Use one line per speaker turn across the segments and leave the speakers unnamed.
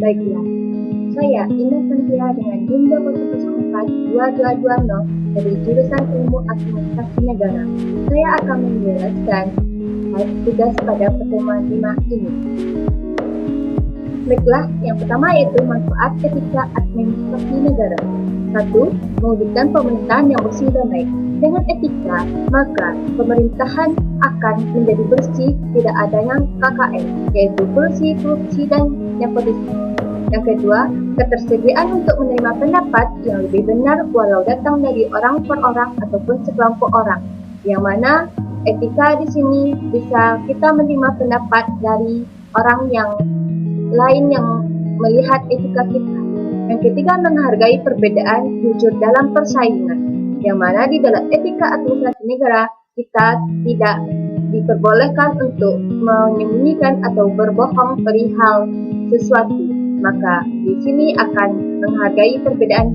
Baiklah, saya Indah Santia dengan NIM 2042220 dari jurusan Ilmu Administrasi Negara. Saya akan menjelaskan tugas pada pertemuan 5 ini. Baiklah, yang pertama yaitu manfaat etika administrasi negara. 1. Mewujudkan pemerintahan yang bersih dan baik. Dengan etika, maka pemerintahan akan menjadi bersih, tidak adanya KKN, yaitu korupsi dan nepotisme. Yang kedua, ketersediaan untuk menerima pendapat yang lebih benar walau datang dari orang per orang ataupun sekelompok orang. Yang mana etika di sini bisa kita menerima pendapat dari orang yang lain yang melihat etika kita. Yang ketiga, menghargai perbedaan, jujur dalam persaingan. Yang mana di dalam etika administrasi negara kita tidak diperbolehkan untuk menyembunyikan atau berbohong perihal sesuatu. Maka di sini akan menghargai perbedaan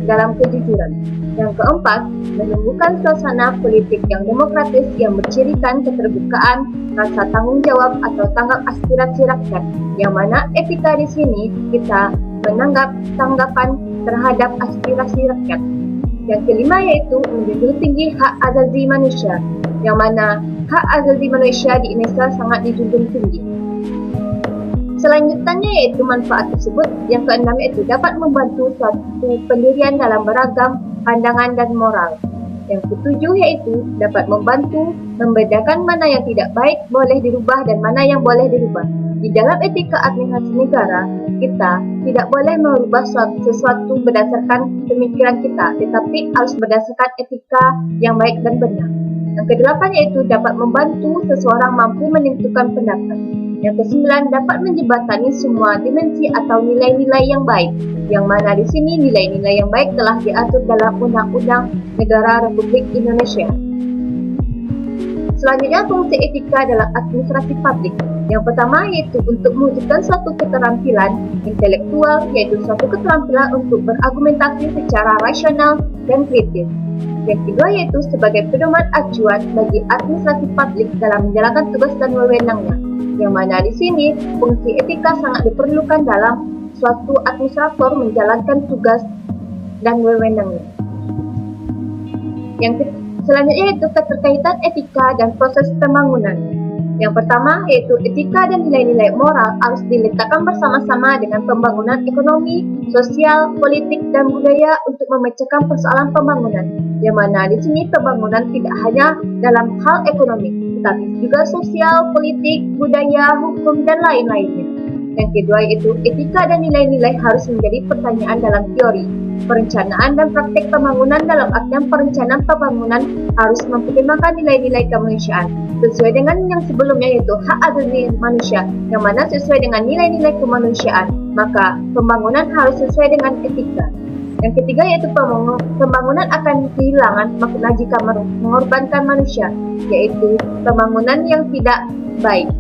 dalam kejujuran. Yang keempat, menumbuhkan suasana politik yang demokratis yang bercirikan keterbukaan, rasa tanggung jawab atau tanggap aspirasi rakyat. Yang mana etika di sini kita menanggap tanggapan terhadap aspirasi rakyat. Yang kelima yaitu menjunjung tinggi hak asasi manusia. Yang mana hak asasi manusia di Indonesia sangat dijunjung tinggi. Selanjutnya yaitu manfaat tersebut. Yang keenam yaitu dapat membantu suatu pendirian dalam beragam pandangan dan moral. Yang ketujuh yaitu dapat membantu membedakan mana yang tidak baik boleh dirubah dan mana yang boleh dirubah. Di dalam etika administrasi negara, kita tidak boleh merubah sesuatu berdasarkan pemikiran kita, tetapi harus berdasarkan etika yang baik dan benar. Yang kedelapan yaitu dapat membantu seseorang mampu menentukan pendapat. Yang kesembilan, dapat menjembatani semua dimensi atau nilai-nilai yang baik, yang mana di sini nilai-nilai yang baik telah diatur dalam Undang-Undang Negara Republik Indonesia. Selanjutnya, fungsi etika dalam administrasi publik. Yang pertama yaitu untuk mewujudkan suatu keterampilan intelektual, yaitu suatu keterampilan untuk berargumentasi secara rasional dan kritis. Yang kedua yaitu sebagai pedoman acuan bagi administrasi publik dalam menjalankan tugas dan wewenangnya. Yang mana di sini fungsi etika sangat diperlukan dalam suatu administrator menjalankan tugas dan wewenangnya. Yang selanjutnya yaitu keterkaitan etika dan proses pembangunan. Yang pertama yaitu etika dan nilai-nilai moral harus diletakkan bersama-sama dengan pembangunan ekonomi, sosial, politik, dan budaya untuk memecahkan persoalan pembangunan. Yang mana di sini pembangunan tidak hanya dalam hal ekonomi, tetapi juga sosial, politik, budaya, hukum, dan lain-lainnya. Yang kedua yaitu etika dan nilai-nilai harus menjadi pertanyaan dalam teori, perencanaan dan praktek pembangunan. Dalam artian perencanaan pembangunan harus mempertimbangkan nilai-nilai kemanusiaan sesuai dengan yang sebelumnya yaitu hak asasi manusia, yang mana sesuai dengan nilai-nilai kemanusiaan, maka pembangunan harus sesuai dengan etika. Yang ketiga yaitu pembangunan akan kehilangan makna jika mengorbankan manusia, yaitu pembangunan yang tidak baik.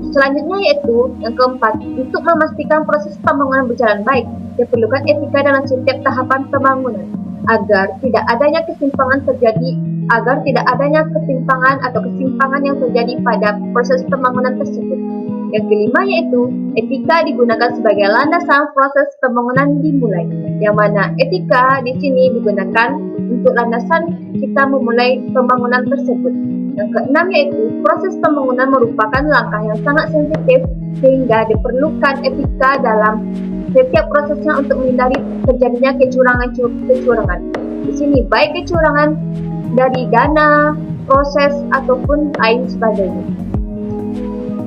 Selanjutnya yaitu yang keempat, untuk memastikan proses pembangunan berjalan baik, diperlukan etika dalam setiap tahapan pembangunan agar tidak adanya kesimpangan atau kesimpangan yang terjadi pada proses pembangunan tersebut. Yang kelima yaitu etika digunakan sebagai landasan proses pembangunan dimulai, yang mana etika di sini digunakan untuk landasan kita memulai pembangunan tersebut. Yang keenam yaitu proses pembangunan merupakan langkah yang sangat sensitif sehingga diperlukan etika dalam setiap prosesnya untuk menghindari terjadinya kecurangan. Di sini baik kecurangan dari dana, proses ataupun lain sebagainya.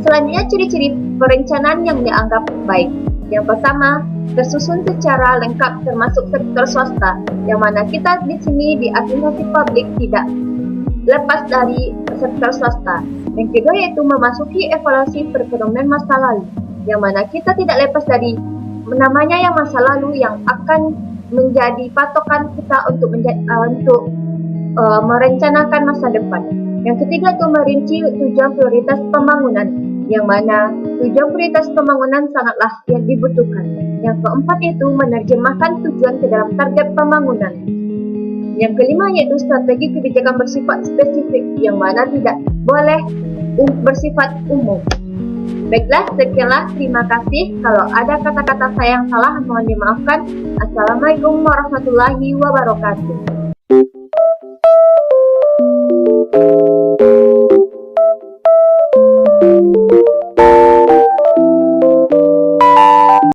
Selanjutnya ciri-ciri perencanaan yang dianggap baik. Yang pertama, tersusun secara lengkap termasuk sektor swasta, yang mana kita di sini di administrasi publik tidak lepas dari sektor swasta. Yang kedua yaitu memasuki evaluasi perekonomian masa lalu, yang mana kita tidak lepas dari namanya yang masa lalu yang akan menjadi patokan kita untuk merencanakan masa depan. Yang ketiga itu merinci tujuan prioritas pembangunan, yang mana tujuan prioritas pembangunan sangatlah yang dibutuhkan. Yang keempat yaitu menerjemahkan tujuan ke dalam target pembangunan. Yang kelima yaitu strategi kebijakan bersifat spesifik, yang mana tidak boleh bersifat umum. Baiklah, sekianlah. Terima kasih. Kalau ada kata-kata saya yang salah, mohon dimaafkan. Assalamualaikum warahmatullahi wabarakatuh.